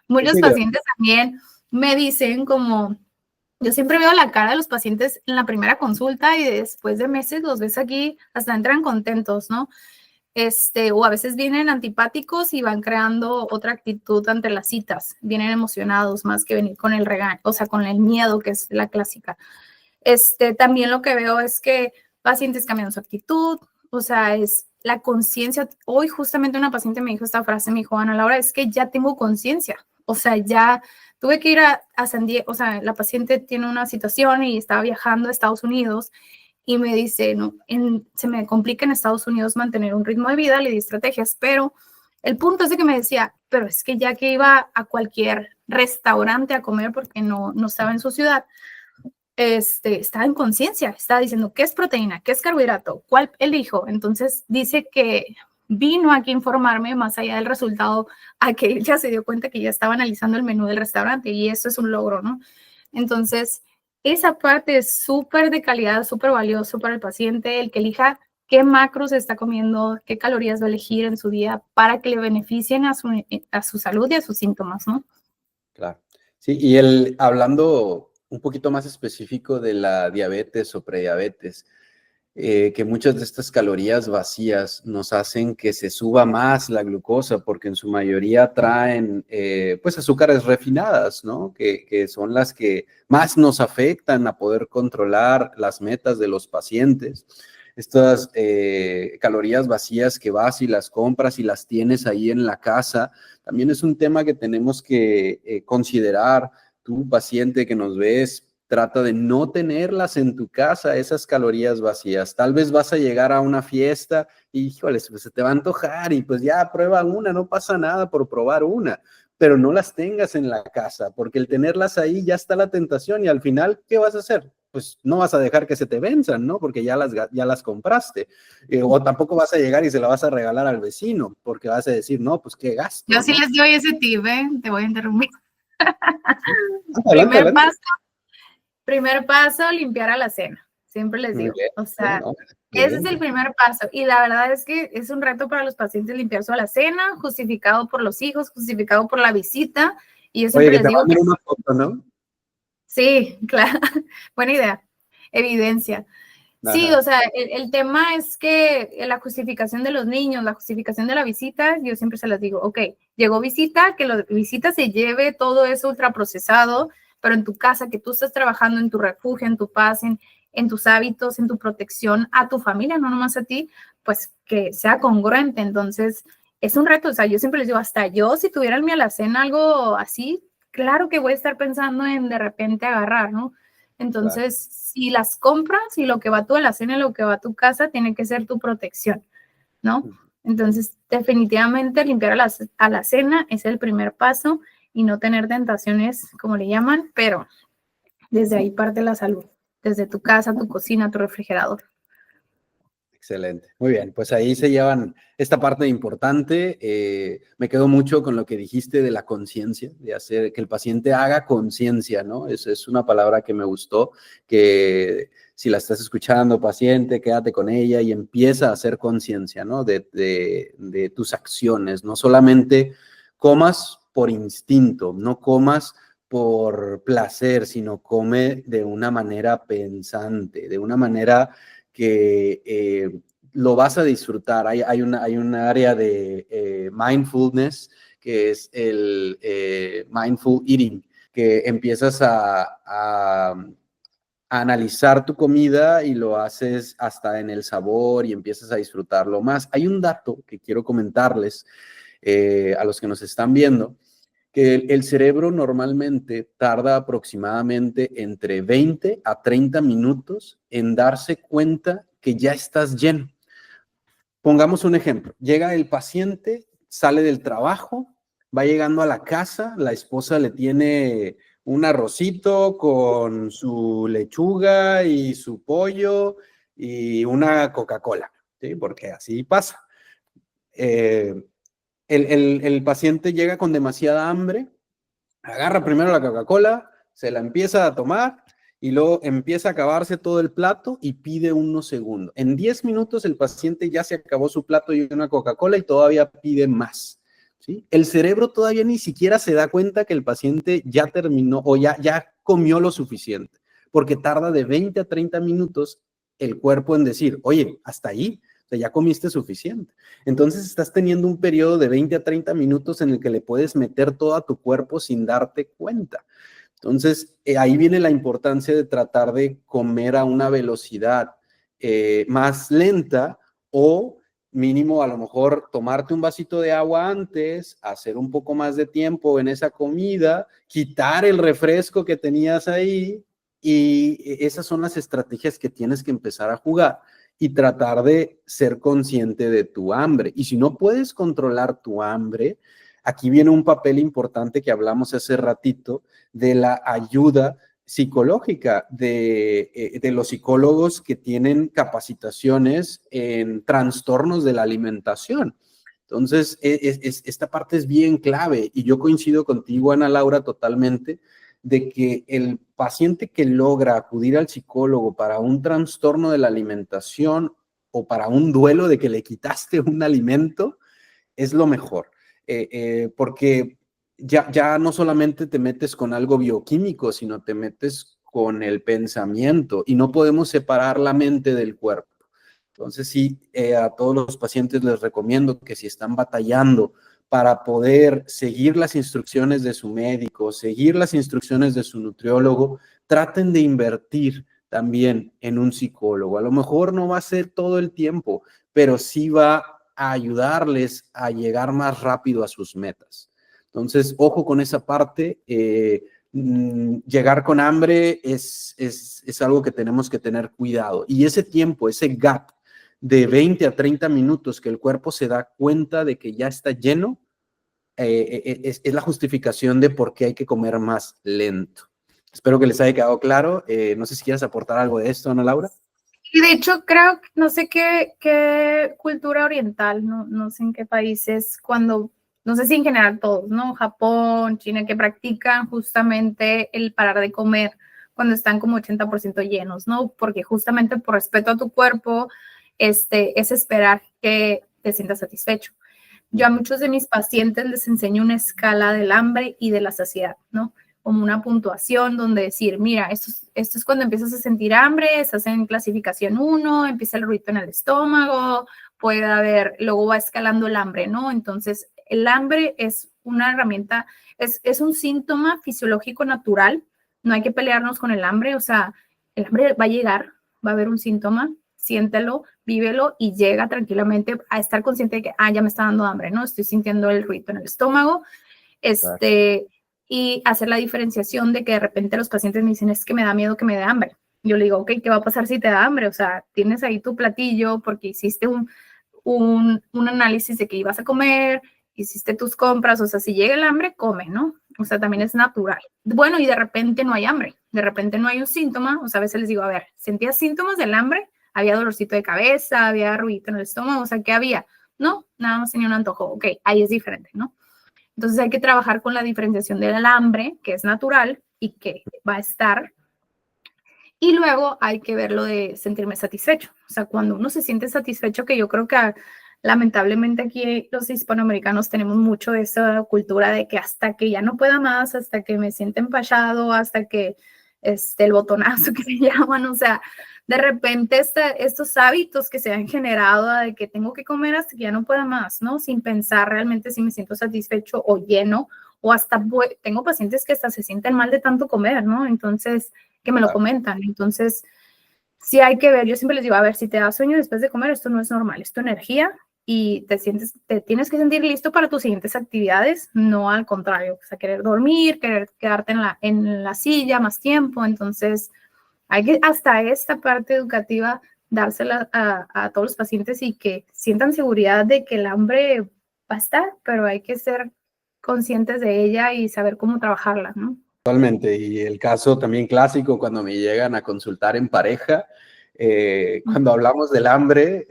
Muchos pacientes también me dicen como, yo siempre veo la cara de los pacientes en la primera consulta y después de meses los ves aquí, hasta entran contentos, ¿no? O a veces vienen antipáticos y van creando otra actitud ante las citas, vienen emocionados más que venir con el regaño, o sea, con el miedo, que es la clásica. También lo que veo es que pacientes cambian su actitud, o sea, es la conciencia. Hoy justamente una paciente me dijo esta frase, me dijo, Ana Laura, es que ya tengo conciencia, o sea, ya tuve que ir a San Diego, o sea, la paciente tiene una situación y estaba viajando a Estados Unidos y me dice, no, se me complica en Estados Unidos mantener un ritmo de vida, le di estrategias, pero el punto es de que me decía, pero es que ya que iba a cualquier restaurante a comer porque no estaba en su ciudad, está en conciencia, está diciendo qué es proteína, qué es carbohidrato, cuál elijo. Entonces dice que vino aquí a informarme más allá del resultado, a que él ya se dio cuenta que ya estaba analizando el menú del restaurante y eso es un logro, ¿no? Entonces, esa parte es súper de calidad, súper valioso para el paciente, el que elija qué macros está comiendo, qué calorías va a elegir en su día para que le beneficien a su salud y a sus síntomas, ¿no? Claro. Sí, y hablando un poquito más específico de la diabetes o prediabetes, que muchas de estas calorías vacías nos hacen que se suba más la glucosa porque en su mayoría traen pues azúcares refinadas, ¿no? Que son las que más nos afectan a poder controlar las metas de los pacientes. Estas calorías vacías que vas y las compras y las tienes ahí en la casa, también es un tema que tenemos que considerar. Tú, paciente que nos ves, trata de no tenerlas en tu casa, esas calorías vacías. Tal vez vas a llegar a una fiesta y, híjole, pues se te va a antojar y pues ya prueba una, no pasa nada por probar una, pero no las tengas en la casa, porque el tenerlas ahí ya está la tentación y al final, ¿qué vas a hacer? Pues no vas a dejar que se te venzan, ¿no? Porque ya las compraste. O tampoco vas a llegar y se la vas a regalar al vecino, porque vas a decir, no, pues qué gasto. Yo sí, ¿no? Les doy ese tip, te voy a interrumpir. Adelante, Primer paso, limpiar a la cena. Siempre les digo. O sea, ese es el primer paso. Y la verdad es que es un reto para los pacientes limpiar su alacena, justificado por los hijos, justificado por la visita. Y yo siempre les digo que una foto, ¿no? Sí, claro. Buena idea. Evidencia. Sí, o sea, el tema es que la justificación de los niños, la justificación de la visita, yo siempre se las digo, ok, llegó visita, que la visita se lleve todo eso ultraprocesado, pero en tu casa, que tú estés trabajando en tu refugio, en tu paz, en tus hábitos, en tu protección a tu familia, no nomás a ti, pues que sea congruente. Entonces, es un reto. O sea, yo siempre les digo, hasta yo, si tuviera en mi alacena algo así, claro que voy a estar pensando en de repente agarrar, ¿no? Entonces, claro, si las compras y lo que va a tu alacena y lo que va a tu casa, tiene que ser tu protección, ¿no? Entonces, definitivamente limpiar a la cena es el primer paso. y no tener tentaciones, como le llaman, pero desde ahí parte la salud, desde tu casa, tu cocina, tu refrigerador. Excelente, muy bien, pues ahí se llevan esta parte importante. Me quedo mucho con lo que dijiste de la conciencia, de hacer que el paciente haga conciencia, ¿no? Es una palabra que me gustó, que si la estás escuchando, paciente, quédate con ella y empieza a hacer conciencia, ¿no? De tus acciones, no solamente comas por instinto, no comas por placer, sino come de una manera pensante, de una manera que lo vas a disfrutar. Hay un área de mindfulness que es el mindful eating, que empiezas a analizar tu comida y lo haces hasta en el sabor y empiezas a disfrutarlo más. Hay un dato que quiero comentarles a los que nos están viendo, que el cerebro normalmente tarda aproximadamente entre 20 a 30 minutos en darse cuenta que ya estás lleno. Pongamos un ejemplo. Llega el paciente, sale del trabajo, va llegando a la casa, la esposa le tiene un arrocito con su lechuga y su pollo y una Coca-Cola, ¿sí? Porque así pasa. El paciente llega con demasiada hambre, agarra primero la Coca-Cola, se la empieza a tomar y luego empieza a acabarse todo el plato y pide unos segundos. En 10 minutos el paciente ya se acabó su plato y una Coca-Cola y todavía pide más, ¿sí? El cerebro todavía ni siquiera se da cuenta que el paciente ya terminó o ya comió lo suficiente, porque tarda de 20 a 30 minutos el cuerpo en decir, oye, hasta ahí. O sea, ya comiste suficiente. Entonces estás teniendo un periodo de 20 a 30 minutos en el que le puedes meter todo a tu cuerpo sin darte cuenta. Entonces, ahí viene la importancia de tratar de comer a una velocidad más lenta o mínimo a lo mejor tomarte un vasito de agua antes, hacer un poco más de tiempo en esa comida, quitar el refresco que tenías ahí y esas son las estrategias que tienes que empezar a jugar y tratar de ser consciente de tu hambre. Y si no puedes controlar tu hambre, aquí viene un papel importante que hablamos hace ratito de la ayuda psicológica de los psicólogos que tienen capacitaciones en trastornos de la alimentación. Entonces, esta parte es bien clave y yo coincido contigo, Ana Laura, totalmente, de que el paciente que logra acudir al psicólogo para un trastorno de la alimentación o para un duelo de que le quitaste un alimento es lo mejor, porque ya no solamente te metes con algo bioquímico, sino te metes con el pensamiento y no podemos separar la mente del cuerpo. Entonces, sí, a todos los pacientes les recomiendo que si están batallando para poder seguir las instrucciones de su médico, seguir las instrucciones de su nutriólogo, traten de invertir también en un psicólogo. A lo mejor no va a ser todo el tiempo, pero sí va a ayudarles a llegar más rápido a sus metas. Entonces, ojo con esa parte. Llegar con hambre es algo que tenemos que tener cuidado. Y ese tiempo, ese gap de 20 a 30 minutos que el cuerpo se da cuenta de que ya está lleno, es la justificación de por qué hay que comer más lento. Espero que les haya quedado claro. No sé si quieres aportar algo de esto, Ana Laura. Y de hecho, creo, no sé qué cultura oriental, no sé en qué países, no sé si en general todos, ¿no? Japón, China, que practican justamente el parar de comer cuando están como 80% llenos, ¿no? Porque justamente por respeto a tu cuerpo, es esperar que te sientas satisfecho. Yo a muchos de mis pacientes les enseño una escala del hambre y de la saciedad, ¿no? Como una puntuación donde decir, mira, esto es cuando empiezas a sentir hambre, estás en clasificación 1, empieza el ruido en el estómago, puede haber, luego va escalando el hambre, ¿no? Entonces, el hambre es una herramienta, es un síntoma fisiológico natural, no hay que pelearnos con el hambre, o sea, el hambre va a llegar, va a haber un síntoma, siéntelo, vívelo y llega tranquilamente a estar consciente de que, ya me está dando hambre, ¿no? Estoy sintiendo el ruido en el estómago, y hacer la diferenciación de que de repente los pacientes me dicen, es que me da miedo que me dé hambre. Yo le digo, ok, ¿qué va a pasar si te da hambre? O sea, tienes ahí tu platillo porque hiciste un análisis de que ibas a comer, hiciste tus compras, o sea, si llega el hambre, come, ¿no? O sea, también es natural. Bueno, y de repente no hay hambre, de repente no hay un síntoma. O sea, a veces les digo, a ver, ¿sentías síntomas del hambre? Había dolorcito de cabeza, había ruidito en el estómago, o sea, ¿qué había? No, nada más tenía un antojo. Ok, ahí es diferente, ¿no? Entonces hay que trabajar con la diferenciación del hambre, que es natural y que va a estar. Y luego hay que ver lo de sentirme satisfecho. O sea, cuando uno se siente satisfecho, que yo creo que lamentablemente aquí los hispanoamericanos tenemos mucho esa cultura de que hasta que ya no pueda más, hasta que me sienta empachado, hasta que el botonazo que se llaman, o sea, de repente estos hábitos que se han generado de que tengo que comer hasta que ya no pueda más, ¿no? Sin pensar realmente si me siento satisfecho o lleno, o hasta tengo pacientes que hasta se sienten mal de tanto comer, ¿no? Entonces, que me lo comentan. Entonces, sí hay que ver, yo siempre les digo, a ver, si te da sueño después de comer, esto no es normal, es tu energía y te tienes que sentir listo para tus siguientes actividades, no al contrario, o sea, querer dormir, querer quedarte en la silla más tiempo. Entonces, hay que hasta esta parte educativa dársela a todos los pacientes y que sientan seguridad de que el hambre va a estar, pero hay que ser conscientes de ella y saber cómo trabajarla, ¿no? Totalmente. Y el caso también clásico cuando me llegan a consultar en pareja, cuando hablamos del hambre,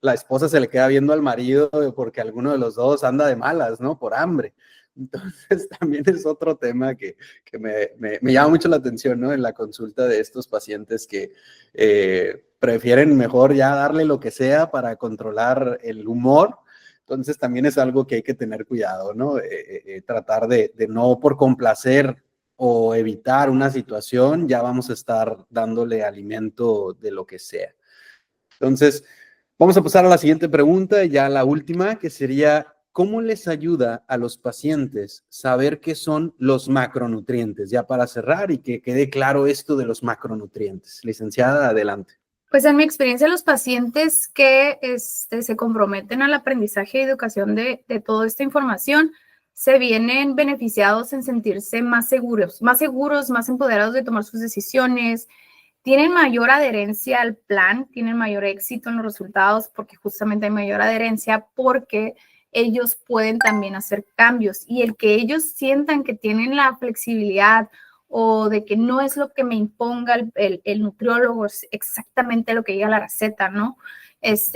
la esposa se le queda viendo al marido porque alguno de los dos anda de malas, ¿no? Por hambre. Entonces también es otro tema que me llama mucho la atención, ¿no? En la consulta de estos pacientes que prefieren mejor ya darle lo que sea para controlar el humor. Entonces también es algo que hay que tener cuidado, ¿no? Tratar de no por complacer o evitar una situación, ya vamos a estar dándole alimento de lo que sea. Entonces, vamos a pasar a la siguiente pregunta, ya la última, que sería, ¿cómo les ayuda a los pacientes saber qué son los macronutrientes? Ya para cerrar y que quede claro esto de los macronutrientes. Licenciada, adelante. Pues en mi experiencia, los pacientes que se comprometen al aprendizaje y educación de toda esta información se vienen beneficiados en sentirse más seguros, más empoderados de tomar sus decisiones, tienen mayor adherencia al plan, tienen mayor éxito en los resultados porque justamente hay mayor adherencia porque ellos pueden también hacer cambios y el que ellos sientan que tienen la flexibilidad o de que no es lo que me imponga el nutriólogo, es exactamente lo que diga la receta, ¿no?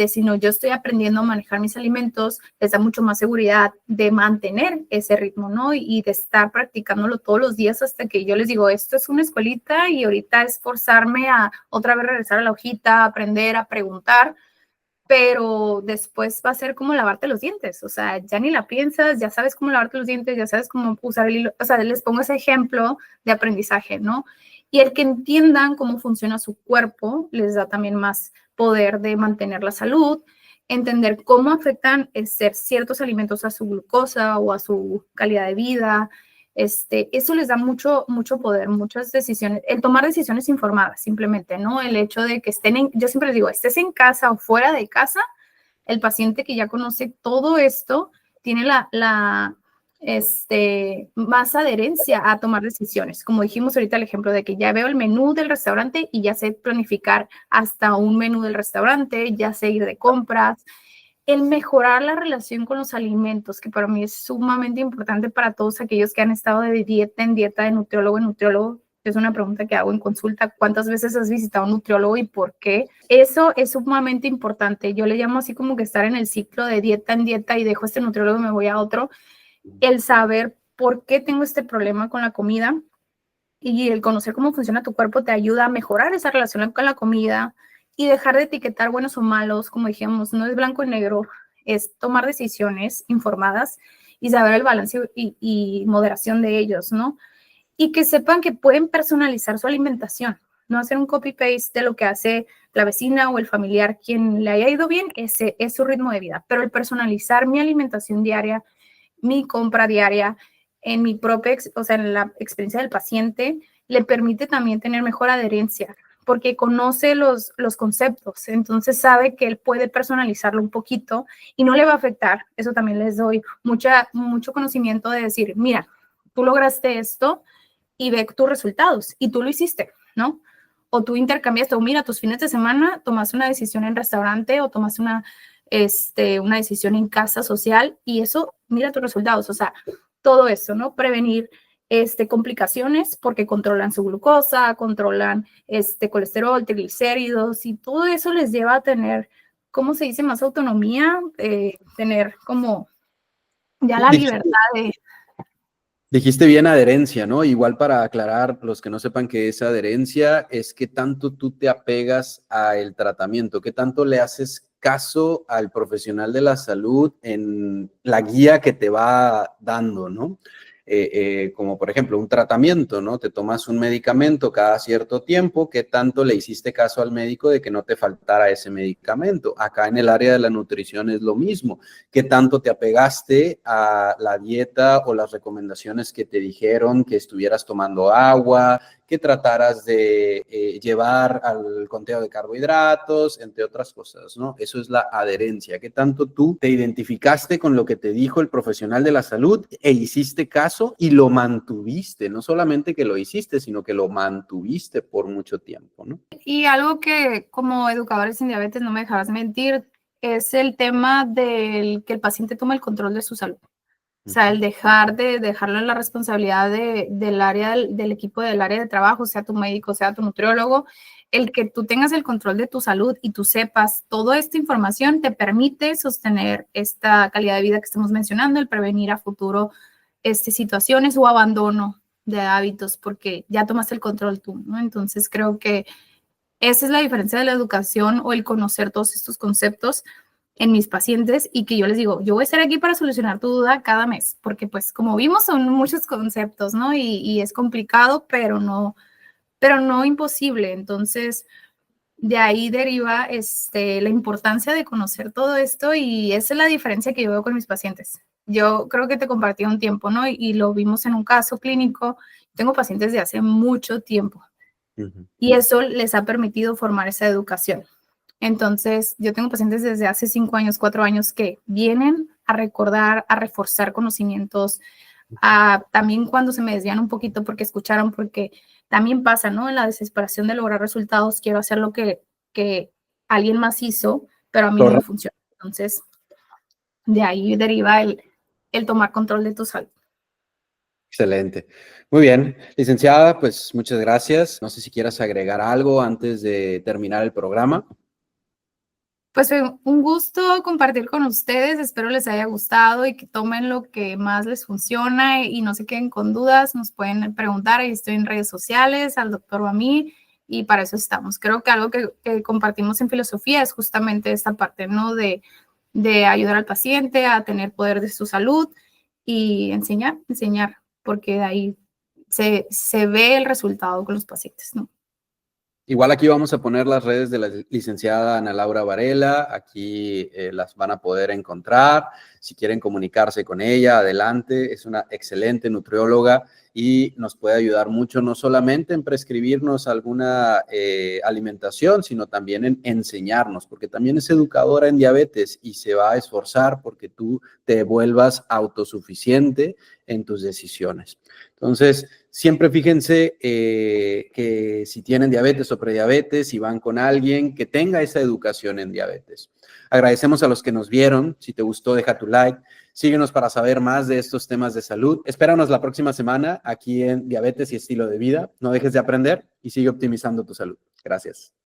Sino yo estoy aprendiendo a manejar mis alimentos, les da mucho más seguridad de mantener ese ritmo, ¿no? Y de estar practicándolo todos los días hasta que yo les digo, esto es una escuelita y ahorita es forzarme a otra vez regresar a la hojita, aprender, a preguntar, pero después va a ser como lavarte los dientes, o sea, ya ni la piensas, ya sabes cómo lavarte los dientes, ya sabes cómo usar el hilo, o sea, les pongo ese ejemplo de aprendizaje, ¿no? Y el que entiendan cómo funciona su cuerpo les da también más poder de mantener la salud, entender cómo afectan ciertos alimentos a su glucosa o a su calidad de vida. Eso les da mucho poder, muchas decisiones, el tomar decisiones informadas simplemente, ¿no? El hecho de que yo siempre les digo, estés en casa o fuera de casa, el paciente que ya conoce todo esto tiene más adherencia a tomar decisiones. Como dijimos ahorita el ejemplo de que ya veo el menú del restaurante y ya sé planificar hasta un menú del restaurante, ya sé ir de compras. El mejorar la relación con los alimentos, que para mí es sumamente importante para todos aquellos que han estado de dieta en dieta, de nutriólogo en nutriólogo. Es una pregunta que hago en consulta. ¿Cuántas veces has visitado a un nutriólogo y por qué? Eso es sumamente importante. Yo le llamo así como que estar en el ciclo de dieta en dieta y dejo este nutriólogo y me voy a otro. El saber por qué tengo este problema con la comida y el conocer cómo funciona tu cuerpo te ayuda a mejorar esa relación con la comida y dejar de etiquetar buenos o malos, como dijimos, no es blanco y negro, es tomar decisiones informadas y saber el balance y moderación de ellos, ¿no? Y que sepan que pueden personalizar su alimentación, no hacer un copy-paste de lo que hace la vecina o el familiar, quien le haya ido bien, ese es su ritmo de vida, pero el personalizar mi alimentación diaria, mi compra diaria, en mi propia, o sea, en la experiencia del paciente, le permite también tener mejor adherencia, porque conoce los conceptos, entonces sabe que él puede personalizarlo un poquito y no le va a afectar. Eso también les doy mucho conocimiento de decir, mira, tú lograste esto y ve tus resultados y tú lo hiciste, ¿no? O tú intercambiaste, o mira, tus fines de semana tomaste una decisión en restaurante o tomaste una decisión en casa social y eso, mira tus resultados. O sea, todo eso, ¿no? Prevenir complicaciones porque controlan su glucosa, controlan colesterol, triglicéridos y todo eso les lleva a tener, ¿cómo se dice? Más autonomía, tener como ya la libertad de... Dijiste bien adherencia, ¿no? Igual para aclarar, los que no sepan qué es adherencia, es qué tanto tú te apegas al tratamiento, qué tanto le haces caso al profesional de la salud en la guía que te va dando, ¿no? Como por ejemplo un tratamiento, ¿no? Te tomas un medicamento cada cierto tiempo, ¿qué tanto le hiciste caso al médico de que no te faltara ese medicamento? Acá en el área de la nutrición es lo mismo. ¿Qué tanto te apegaste a la dieta o las recomendaciones que te dijeron, que estuvieras tomando agua, que trataras de llevar al conteo de carbohidratos, entre otras cosas, ¿no? Eso es la adherencia. ¿Qué tanto tú te identificaste con lo que te dijo el profesional de la salud e hiciste caso y lo mantuviste? No solamente que lo hiciste, sino que lo mantuviste por mucho tiempo, ¿no? Y algo que como educadores en diabetes no me dejarás mentir, es el tema del que el paciente tome el control de su salud. O sea, el dejarlo en la responsabilidad del área del equipo del área de trabajo, sea tu médico, sea tu nutriólogo, el que tú tengas el control de tu salud y tú sepas toda esta información te permite sostener esta calidad de vida que estamos mencionando, el prevenir a futuro situaciones o abandono de hábitos porque ya tomaste el control tú, ¿no? Entonces creo que esa es la diferencia de la educación o el conocer todos estos conceptos en mis pacientes y que yo les digo, yo voy a estar aquí para solucionar tu duda cada mes, porque pues como vimos son muchos conceptos, ¿no? Y es complicado, pero no imposible. Entonces, de ahí deriva la importancia de conocer todo esto y esa es la diferencia que yo veo con mis pacientes. Yo creo que te compartí un tiempo, ¿no? Y lo vimos en un caso clínico. Tengo pacientes de hace mucho tiempo y eso les ha permitido formar esa educación. Entonces, yo tengo pacientes desde hace 5 años, 4 años que vienen a recordar, a reforzar conocimientos, también cuando se me desvían un poquito porque escucharon, porque también pasa, ¿no? En la desesperación de lograr resultados, quiero hacer lo que alguien más hizo, pero a mí no me funciona. Entonces, de ahí deriva el tomar control de tu salud. Excelente. Muy bien. Licenciada, pues muchas gracias. No sé si quieras agregar algo antes de terminar el programa. Pues fue un gusto compartir con ustedes, espero les haya gustado y que tomen lo que más les funciona y no se queden con dudas, nos pueden preguntar, ahí estoy en redes sociales, al doctor o a mí, y para eso estamos. Creo que algo que compartimos en filosofía es justamente esta parte, ¿no? De ayudar al paciente a tener poder de su salud y enseñar, porque de ahí se ve el resultado con los pacientes, ¿no? Igual aquí vamos a poner las redes de la licenciada Ana Laura Varela, aquí las van a poder encontrar. Si quieren comunicarse con ella, adelante. Es una excelente nutrióloga y nos puede ayudar mucho, no solamente en prescribirnos alguna alimentación, sino también en enseñarnos, porque también es educadora en diabetes y se va a esforzar porque tú te vuelvas autosuficiente en tus decisiones. Entonces, siempre fíjense que si tienen diabetes o prediabetes y van con alguien que tenga esa educación en diabetes. Agradecemos a los que nos vieron. Si te gustó, deja tu like. Síguenos para saber más de estos temas de salud. Espéranos la próxima semana aquí en Diabetes y Estilo de Vida. No dejes de aprender y sigue optimizando tu salud. Gracias.